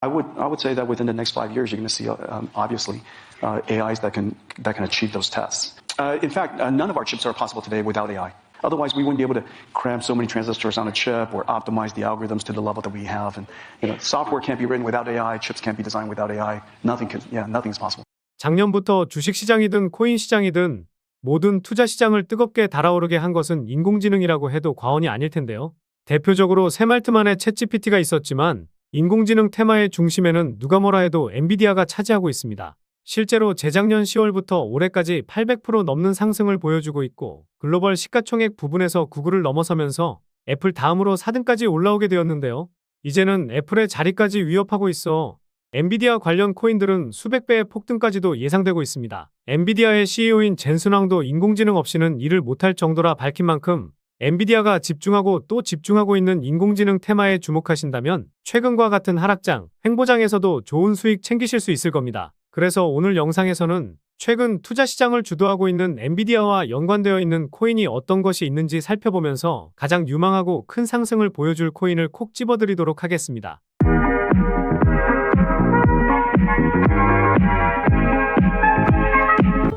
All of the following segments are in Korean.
I would say that within the next 5 years, you're going to see, obviously, AIs that can achieve those tests. In fact, none of our chips are possible today without AI. Otherwise, we wouldn't be able to cram so many transistors on a chip or optimize the algorithms to the level that we have. And software can't be written without AI. Chips can't be designed without AI. Nothing's possible. 작년부터 주식시장이든 코인시장이든 모든 투자시장을 뜨겁게 달아오르게 한 것은 인공지능이라고 해도 과언이 아닐 텐데요. 대표적으로 새말트만의 챗GPT가 있었지만 인공지능 테마의 중심에는 누가 뭐라 해도 엔비디아가 차지하고 있습니다. 실제로 재작년 10월부터 올해까지 800% 넘는 상승을 보여주고 있고 글로벌 시가총액 부분에서 구글을 넘어서면서 애플 다음으로 4등까지 올라오게 되었는데요. 이제는 애플의 자리까지 위협하고 있어 엔비디아 관련 코인들은 수백 배의 폭등까지도 예상되고 있습니다. 엔비디아의 CEO인 젠슨 황도 인공지능 없이는 일을 못할 정도라 밝힌 만큼 엔비디아가 집중하고 또 집중하고 있는 인공지능 테마에 주목하신다면 최근과 같은 하락장, 횡보장에서도 좋은 수익 챙기실 수 있을 겁니다. 그래서 오늘 영상에서는 최근 투자시장을 주도하고 있는 엔비디아와 연관되어 있는 코인이 어떤 것이 있는지 살펴보면서 가장 유망하고 큰 상승을 보여줄 코인을 콕 집어드리도록 하겠습니다.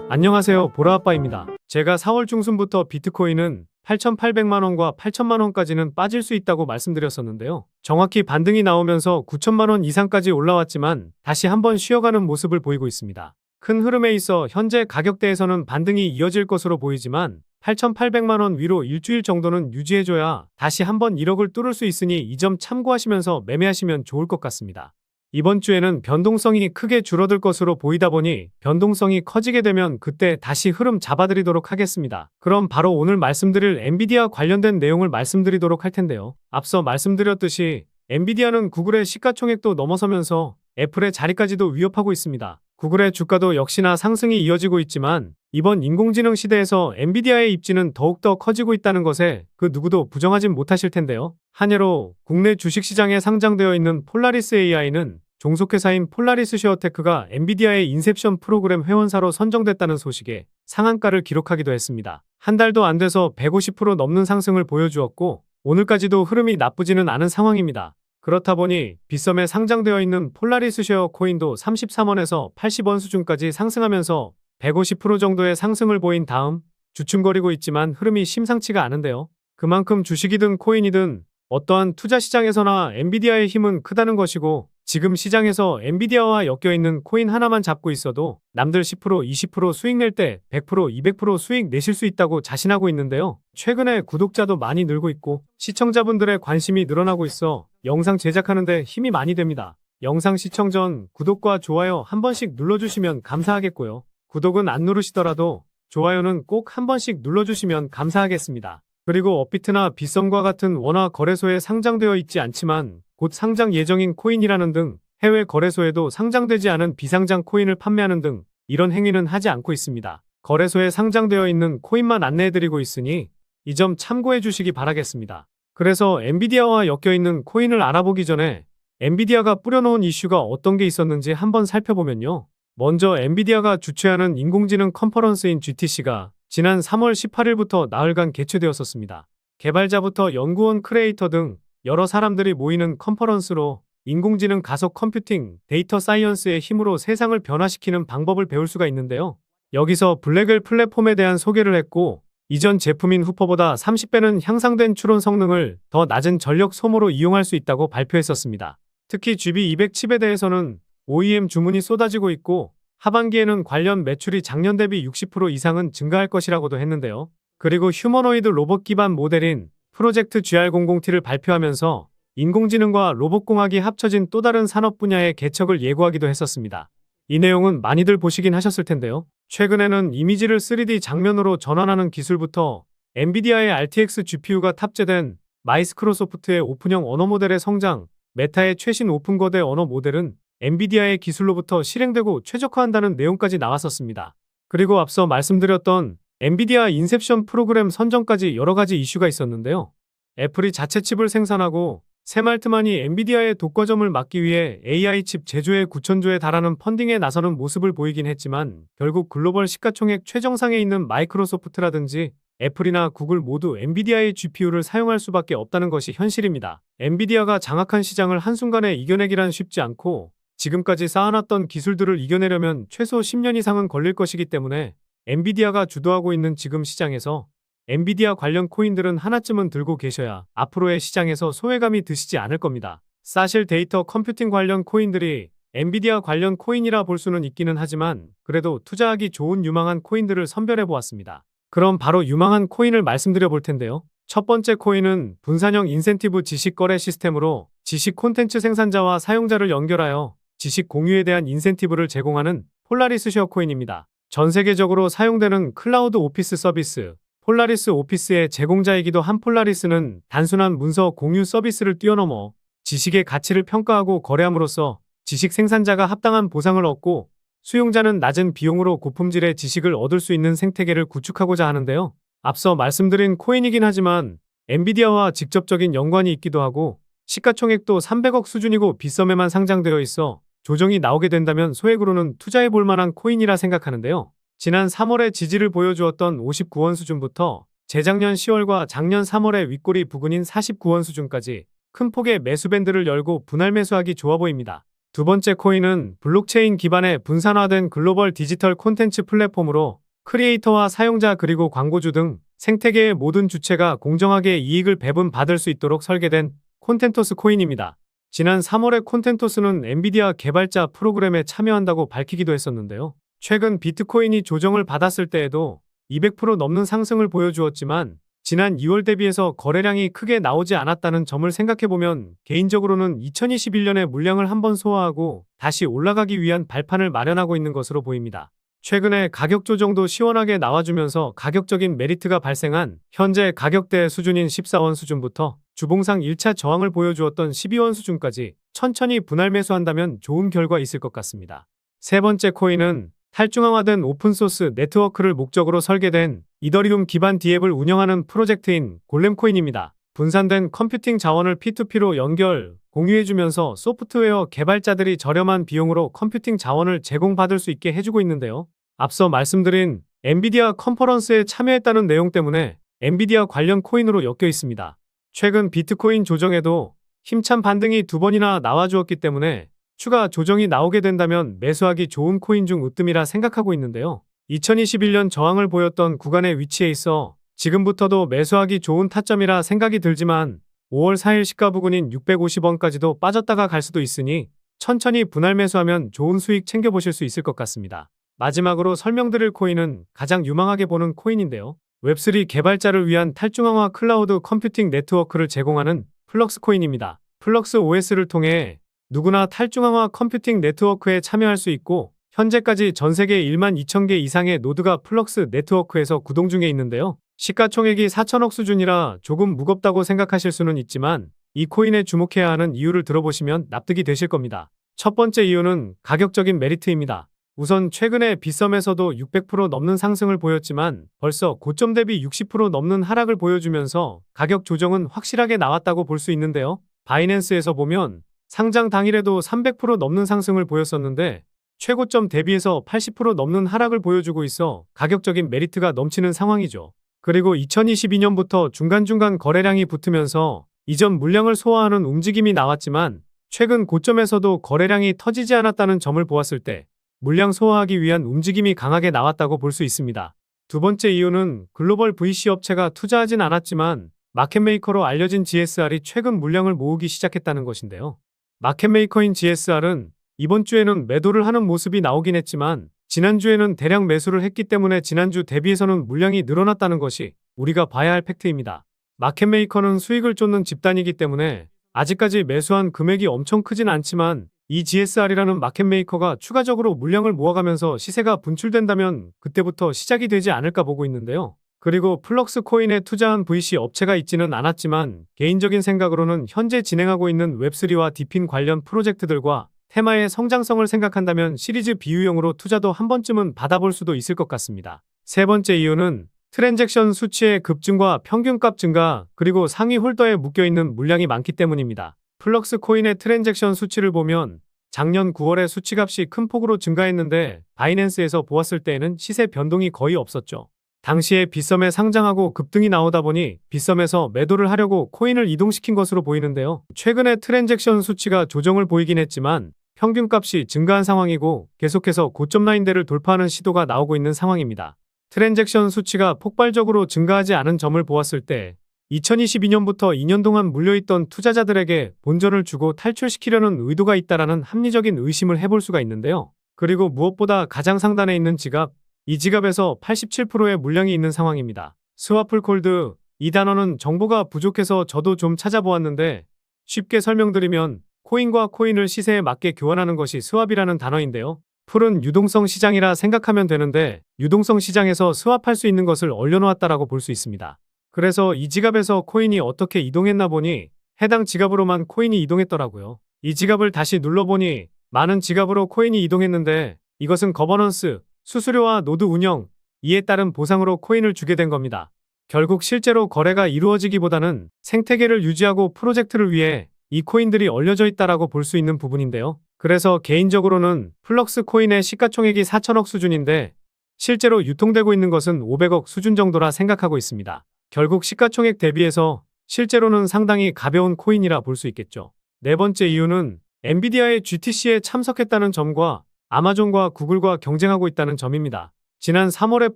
안녕하세요, 보라아빠입니다. 제가 4월 중순부터 비트코인은 8,800만원과 8천만원까지는 빠질 수 있다고 말씀드렸었는데요. 정확히 반등이 나오면서 9천만원 이상까지 올라왔지만 다시 한번 쉬어가는 모습을 보이고 있습니다. 큰 흐름에 있어 현재 가격대에서는 반등이 이어질 것으로 보이지만 8,800만원 위로 일주일 정도는 유지해줘야 다시 한번 1억을 뚫을 수 있으니 이 점 참고하시면서 매매하시면 좋을 것 같습니다. 이번 주에는 변동성이 크게 줄어들 것으로 보이다 보니 변동성이 커지게 되면 그때 다시 흐름 잡아드리도록 하겠습니다. 그럼 바로 오늘 말씀드릴 엔비디아 관련된 내용을 말씀드리도록 할 텐데요. 앞서 말씀드렸듯이 엔비디아는 구글의 시가총액도 넘어서면서 애플의 자리까지도 위협하고 있습니다. 구글의 주가도 역시나 상승이 이어지고 있지만 이번 인공지능 시대에서 엔비디아의 입지는 더욱더 커지고 있다는 것에 그 누구도 부정하진 못하실 텐데요. 한예로 국내 주식시장에 상장되어 있는 폴라리스 AI는 종속회사인 폴라리스 쉐어테크가 엔비디아의 인셉션 프로그램 회원사로 선정됐다는 소식에 상한가를 기록하기도 했습니다. 한 달도 안 돼서 150% 넘는 상승을 보여주었고 오늘까지도 흐름이 나쁘지는 않은 상황입니다. 그렇다 보니 빗썸에 상장되어 있는 폴라리스 쉐어 코인도 33원에서 80원 수준까지 상승하면서 150% 정도의 상승을 보인 다음 주춤거리고 있지만 흐름이 심상치가 않은데요. 그만큼 주식이든 코인이든 어떠한 투자 시장에서나 엔비디아의 힘은 크다는 것이고 지금 시장에서 엔비디아와 엮여있는 코인 하나만 잡고 있어도 남들 10%, 20% 수익 낼 때 100%, 200% 수익 내실 수 있다고 자신하고 있는데요. 최근에 구독자도 많이 늘고 있고 시청자분들의 관심이 늘어나고 있어 영상 제작하는데 힘이 많이 됩니다. 영상 시청 전 구독과 좋아요 한 번씩 눌러주시면 감사하겠고요. 구독은 안 누르시더라도 좋아요는 꼭 한 번씩 눌러주시면 감사하겠습니다. 그리고 업비트나 빗썸과 같은 원화 거래소에 상장되어 있지 않지만 곧 상장 예정인 코인이라는 등 해외 거래소에도 상장되지 않은 비상장 코인을 판매하는 등 이런 행위는 하지 않고 있습니다. 거래소에 상장되어 있는 코인만 안내해드리고 있으니 이 점 참고해 주시기 바라겠습니다. 그래서 엔비디아와 엮여있는 코인을 알아보기 전에 엔비디아가 뿌려놓은 이슈가 어떤 게 있었는지 한번 살펴보면요. 먼저 엔비디아가 주최하는 인공지능 컨퍼런스인 GTC가 지난 3월 18일부터 나흘간 개최되었었습니다. 개발자부터 연구원 크리에이터 등 여러 사람들이 모이는 컨퍼런스로 인공지능 가속 컴퓨팅, 데이터 사이언스의 힘으로 세상을 변화시키는 방법을 배울 수가 있는데요. 여기서 블랙웰 플랫폼에 대한 소개를 했고 이전 제품인 후퍼보다 30배는 향상된 추론 성능을 더 낮은 전력 소모로 이용할 수 있다고 발표했었습니다. 특히 GB200 칩에 대해서는 OEM 주문이 쏟아지고 있고 하반기에는 관련 매출이 작년 대비 60% 이상은 증가할 것이라고도 했는데요. 그리고 휴머노이드 로봇 기반 모델인 프로젝트 GR00T를 발표하면서 인공지능과 로봇공학이 합쳐진 또 다른 산업 분야의 개척을 예고하기도 했었습니다. 이 내용은 많이들 보시긴 하셨을 텐데요. 최근에는 이미지를 3D 장면으로 전환하는 기술부터 엔비디아의 RTX GPU가 탑재된 마이스크로소프트의 오픈형 언어 모델의 성장, 메타의 최신 오픈 거대 언어 모델은 엔비디아의 기술로부터 실행되고 최적화한다는 내용까지 나왔었습니다. 그리고 앞서 말씀드렸던 엔비디아 인셉션 프로그램 선정까지 여러 가지 이슈가 있었는데요. 애플이 자체 칩을 생산하고 새말트만이 엔비디아의 독과점을 막기 위해 AI 칩 제조에 9천조에 달하는 펀딩에 나서는 모습을 보이긴 했지만 결국 글로벌 시가총액 최정상에 있는 마이크로소프트라든지 애플이나 구글 모두 엔비디아의 GPU를 사용할 수밖에 없다는 것이 현실입니다. 엔비디아가 장악한 시장을 한순간에 이겨내기란 쉽지 않고 지금까지 쌓아놨던 기술들을 이겨내려면 최소 10년 이상은 걸릴 것이기 때문에 엔비디아가 주도하고 있는 지금 시장에서 엔비디아 관련 코인들은 하나쯤은 들고 계셔야 앞으로의 시장에서 소외감이 드시지 않을 겁니다. 사실 데이터 컴퓨팅 관련 코인들이 엔비디아 관련 코인이라 볼 수는 있기는 하지만 그래도 투자하기 좋은 유망한 코인들을 선별해 보았습니다. 그럼 바로 유망한 코인을 말씀드려 볼 텐데요. 첫 번째 코인은 분산형 인센티브 지식 거래 시스템으로 지식 콘텐츠 생산자와 사용자를 연결하여 지식 공유에 대한 인센티브를 제공하는 폴라리스 쉐어 코인입니다. 전 세계적으로 사용되는 클라우드 오피스 서비스, 폴라리스 오피스의 제공자이기도 한 폴라리스는 단순한 문서 공유 서비스를 뛰어넘어 지식의 가치를 평가하고 거래함으로써 지식 생산자가 합당한 보상을 얻고 수용자는 낮은 비용으로 고품질의 지식을 얻을 수 있는 생태계를 구축하고자 하는데요. 앞서 말씀드린 코인이긴 하지만 엔비디아와 직접적인 연관이 있기도 하고 시가총액도 300억 수준이고 빗썸에만 상장되어 있어 조정이 나오게 된다면 소액으로는 투자해 볼 만한 코인이라 생각하는데요. 지난 3월에 지지를 보여주었던 59원 수준부터 재작년 10월과 작년 3월에 윗꼬리 부근인 49원 수준까지 큰 폭의 매수 밴드를 열고 분할 매수하기 좋아 보입니다. 두 번째 코인은 블록체인 기반의 분산화된 글로벌 디지털 콘텐츠 플랫폼으로 크리에이터와 사용자 그리고 광고주 등 생태계의 모든 주체가 공정하게 이익을 배분받을 수 있도록 설계된 콘텐토스 코인입니다. 지난 3월에 콘텐토스는 엔비디아 개발자 프로그램에 참여한다고 밝히기도 했었는데요. 최근 비트코인이 조정을 받았을 때에도 200% 넘는 상승을 보여주었지만 지난 2월 대비해서 거래량이 크게 나오지 않았다는 점을 생각해보면 개인적으로는 2021년에 물량을 한번 소화하고 다시 올라가기 위한 발판을 마련하고 있는 것으로 보입니다. 최근에 가격 조정도 시원하게 나와주면서 가격적인 메리트가 발생한 현재 가격대 수준인 14원 수준부터 주봉상 1차 저항을 보여주었던 12원 수준까지 천천히 분할 매수한다면 좋은 결과 있을 것 같습니다. 세 번째 코인은 탈중앙화된 오픈소스 네트워크를 목적으로 설계된 이더리움 기반 D앱을 운영하는 프로젝트인 골렘코인입니다. 분산된 컴퓨팅 자원을 P2P로 연결, 공유해주면서 소프트웨어 개발자들이 저렴한 비용으로 컴퓨팅 자원을 제공받을 수 있게 해주고 있는데요. 앞서 말씀드린 엔비디아 컨퍼런스에 참여했다는 내용 때문에 엔비디아 관련 코인으로 엮여 있습니다. 최근 비트코인 조정에도 힘찬 반등이 두 번이나 나와주었기 때문에 추가 조정이 나오게 된다면 매수하기 좋은 코인 중 으뜸이라 생각하고 있는데요. 2021년 저항을 보였던 구간의 위치에 있어 지금부터도 매수하기 좋은 타점이라 생각이 들지만 5월 4일 시가 부근인 650원까지도 빠졌다가 갈 수도 있으니 천천히 분할 매수하면 좋은 수익 챙겨보실 수 있을 것 같습니다. 마지막으로 설명드릴 코인은 가장 유망하게 보는 코인인데요. 웹3 개발자를 위한 탈중앙화 클라우드 컴퓨팅 네트워크를 제공하는 플럭스 코인입니다. 플럭스 OS를 통해 누구나 탈중앙화 컴퓨팅 네트워크에 참여할 수 있고 현재까지 전 세계 1만 2천 개 이상의 노드가 플럭스 네트워크에서 구동 중에 있는데요. 시가총액이 4천억 수준이라 조금 무겁다고 생각하실 수는 있지만 이 코인에 주목해야 하는 이유를 들어보시면 납득이 되실 겁니다. 첫 번째 이유는 가격적인 메리트입니다. 우선 최근에 빗썸에서도 600% 넘는 상승을 보였지만 벌써 고점 대비 60% 넘는 하락을 보여주면서 가격 조정은 확실하게 나왔다고 볼 수 있는데요. 바이낸스에서 보면 상장 당일에도 300% 넘는 상승을 보였었는데 최고점 대비해서 80% 넘는 하락을 보여주고 있어 가격적인 메리트가 넘치는 상황이죠. 그리고 2022년부터 중간중간 거래량이 붙으면서 이전 물량을 소화하는 움직임이 나왔지만 최근 고점에서도 거래량이 터지지 않았다는 점을 보았을 때 물량 소화하기 위한 움직임이 강하게 나왔다고 볼 수 있습니다. 두 번째 이유는 글로벌 VC 업체가 투자하진 않았지만 마켓메이커로 알려진 GSR이 최근 물량을 모으기 시작했다는 것인데요. 마켓메이커인 GSR은 이번 주에는 매도를 하는 모습이 나오긴 했지만 지난주에는 대량 매수를 했기 때문에 지난주 대비해서는 물량이 늘어났다는 것이 우리가 봐야 할 팩트입니다. 마켓메이커는 수익을 쫓는 집단이기 때문에 아직까지 매수한 금액이 엄청 크진 않지만 이 GSR이라는 마켓메이커가 추가적으로 물량을 모아가면서 시세가 분출된다면 그때부터 시작이 되지 않을까 보고 있는데요. 그리고 플럭스 코인에 투자한 VC 업체가 있지는 않았지만 개인적인 생각으로는 현재 진행하고 있는 웹3와 디핀 관련 프로젝트들과 테마의 성장성을 생각한다면 시리즈 비유형으로 투자도 한 번쯤은 받아볼 수도 있을 것 같습니다. 세 번째 이유는 트랜잭션 수치의 급증과 평균값 증가 그리고 상위 홀더에 묶여있는 물량이 많기 때문입니다. 플럭스 코인의 트랜잭션 수치를 보면 작년 9월에 수치값이 큰 폭으로 증가했는데 바이낸스에서 보았을 때에는 시세 변동이 거의 없었죠. 당시에 빗썸에 상장하고 급등이 나오다 보니 빗썸에서 매도를 하려고 코인을 이동시킨 것으로 보이는데요. 최근에 트랜잭션 수치가 조정을 보이긴 했지만 평균값이 증가한 상황이고 계속해서 고점 라인대를 돌파하는 시도가 나오고 있는 상황입니다. 트랜잭션 수치가 폭발적으로 증가하지 않은 점을 보았을 때 2022년부터 2년 동안 물려있던 투자자들에게 본전을 주고 탈출시키려는 의도가 있다라는 합리적인 의심을 해볼 수가 있는데요. 그리고 무엇보다 가장 상단에 있는 지갑, 이 지갑에서 87%의 물량이 있는 상황입니다. 스와플 콜드, 이 단어는 정보가 부족해서 저도 좀 찾아보았는데 쉽게 설명드리면 코인과 코인을 시세에 맞게 교환하는 것이 스왑이라는 단어인데요. 풀은 유동성 시장이라 생각하면 되는데 유동성 시장에서 스왑할 수 있는 것을 얼려놓았다라고 볼 수 있습니다. 그래서 이 지갑에서 코인이 어떻게 이동했나 보니 해당 지갑으로만 코인이 이동했더라고요. 이 지갑을 다시 눌러보니 많은 지갑으로 코인이 이동했는데 이것은 거버넌스, 수수료와 노드 운영, 이에 따른 보상으로 코인을 주게 된 겁니다. 결국 실제로 거래가 이루어지기보다는 생태계를 유지하고 프로젝트를 위해 이 코인들이 얼려져 있다라고 볼 수 있는 부분인데요. 그래서 개인적으로는 플럭스 코인의 시가총액이 4천억 수준인데 실제로 유통되고 있는 것은 500억 수준 정도라 생각하고 있습니다. 결국 시가총액 대비해서 실제로는 상당히 가벼운 코인이라 볼 수 있겠죠. 네 번째 이유는 엔비디아의 GTC에 참석했다는 점과 아마존과 구글과 경쟁하고 있다는 점입니다. 지난 3월에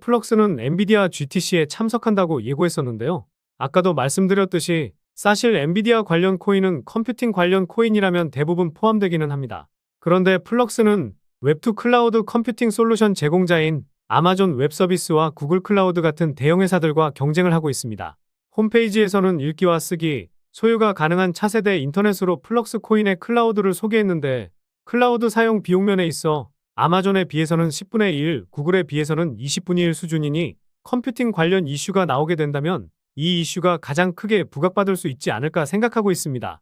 플럭스는 엔비디아 GTC에 참석한다고 예고했었는데요. 아까도 말씀드렸듯이 사실 엔비디아 관련 코인은 컴퓨팅 관련 코인이라면 대부분 포함되기는 합니다. 그런데 플럭스는 웹2 클라우드 컴퓨팅 솔루션 제공자인 아마존 웹서비스와 구글 클라우드 같은 대형 회사들과 경쟁을 하고 있습니다. 홈페이지에서는 읽기와 쓰기, 소유가 가능한 차세대 인터넷으로 플럭스 코인의 클라우드를 소개했는데 클라우드 사용 비용면에 있어 아마존에 비해서는 10분의 1, 구글에 비해서는 20분의 1 수준이니 컴퓨팅 관련 이슈가 나오게 된다면 이 이슈가 가장 크게 부각받을 수 있지 않을까 생각하고 있습니다.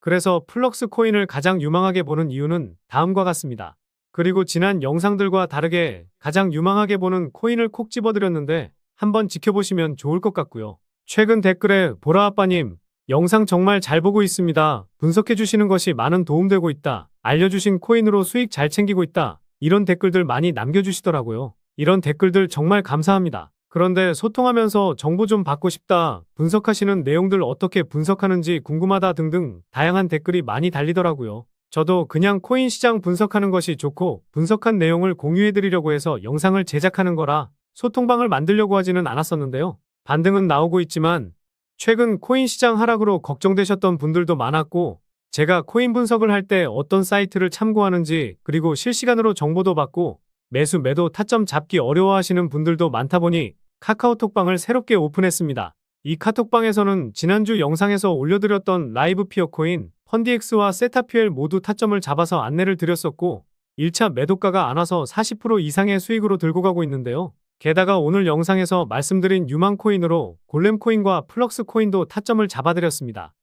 그래서 플럭스 코인을 가장 유망하게 보는 이유는 다음과 같습니다. 그리고 지난 영상들과 다르게 가장 유망하게 보는 코인을 콕 집어드렸는데 한번 지켜보시면 좋을 것 같고요. 최근 댓글에 보라아빠님 영상 정말 잘 보고 있습니다. 분석해주시는 것이 많은 도움되고 있다. 알려주신 코인으로 수익 잘 챙기고 있다. 이런 댓글들 많이 남겨주시더라고요. 이런 댓글들 정말 감사합니다. 그런데 소통하면서 정보 좀 받고 싶다. 분석하시는 내용들 어떻게 분석하는지 궁금하다 등등 다양한 댓글이 많이 달리더라고요. 저도 그냥 코인 시장 분석하는 것이 좋고 분석한 내용을 공유해드리려고 해서 영상을 제작하는 거라 소통방을 만들려고 하지는 않았었는데요. 반등은 나오고 있지만 최근 코인 시장 하락으로 걱정되셨던 분들도 많았고 제가 코인 분석을 할 때 어떤 사이트를 참고하는지 그리고 실시간으로 정보도 받고 매수 매도 타점 잡기 어려워하시는 분들도 많다 보니 카카오톡방을 새롭게 오픈했습니다. 이 카톡방에서는 지난주 영상에서 올려드렸던 라이브 피어코인, 펀디엑스와 세타퓨엘 모두 타점을 잡아서 안내를 드렸었고 1차 매도가가 안 와서 40% 이상의 수익으로 들고 가고 있는데요. 게다가 오늘 영상에서 말씀드린 유망코인으로 골렘코인과 플럭스코인도 타점을 잡아드렸습니다.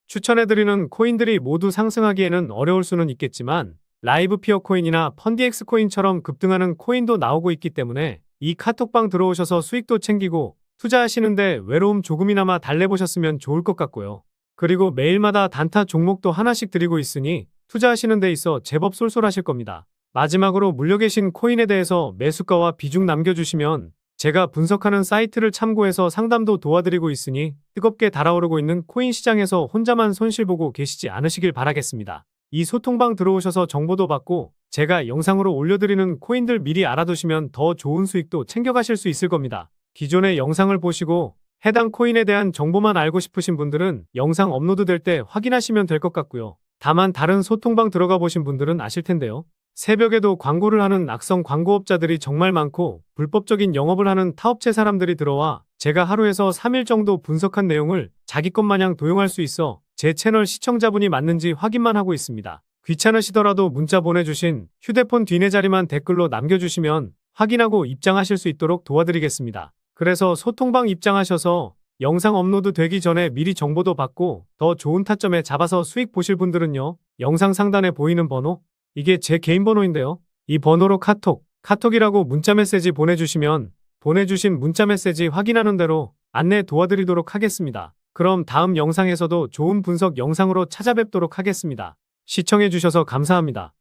추천해드리는 코인들이 모두 상승하기에는 어려울 수는 있겠지만 라이브 피어코인이나 펀디엑스 코인처럼 급등하는 코인도 나오고 있기 때문에 이 카톡방 들어오셔서 수익도 챙기고 투자하시는데 외로움 조금이나마 달래보셨으면 좋을 것 같고요. 그리고 매일마다 단타 종목도 하나씩 드리고 있으니 투자하시는 데 있어 제법 쏠쏠하실 겁니다. 마지막으로 물려 계신 코인에 대해서 매수가와 비중 남겨주시면 제가 분석하는 사이트를 참고해서 상담도 도와드리고 있으니 뜨겁게 달아오르고 있는 코인 시장에서 혼자만 손실보고 계시지 않으시길 바라겠습니다. 이 소통방 들어오셔서 정보도 받고 제가 영상으로 올려드리는 코인들 미리 알아두시면 더 좋은 수익도 챙겨가실 수 있을 겁니다. 기존의 영상을 보시고 해당 코인에 대한 정보만 알고 싶으신 분들은 영상 업로드될 때 확인하시면 될 것 같고요. 다만 다른 소통방 들어가 보신 분들은 아실 텐데요. 새벽에도 광고를 하는 악성 광고업자들이 정말 많고 불법적인 영업을 하는 타업체 사람들이 들어와 제가 하루에서 3일 정도 분석한 내용을 자기 것 마냥 도용할 수 있어 제 채널 시청자분이 맞는지 확인만 하고 있습니다. 귀찮으시더라도 문자 보내주신 휴대폰 뒷내 자리만 댓글로 남겨주시면 확인하고 입장하실 수 있도록 도와드리겠습니다. 그래서 소통방 입장하셔서 영상 업로드 되기 전에 미리 정보도 받고 더 좋은 타점에 잡아서 수익 보실 분들은요. 영상 상단에 보이는 번호, 이게 제 개인 번호인데요. 이 번호로 카톡이라고 문자 메시지 보내주시면 보내주신 문자 메시지 확인하는 대로 안내 도와드리도록 하겠습니다. 그럼 다음 영상에서도 좋은 분석 영상으로 찾아뵙도록 하겠습니다. 시청해주셔서 감사합니다.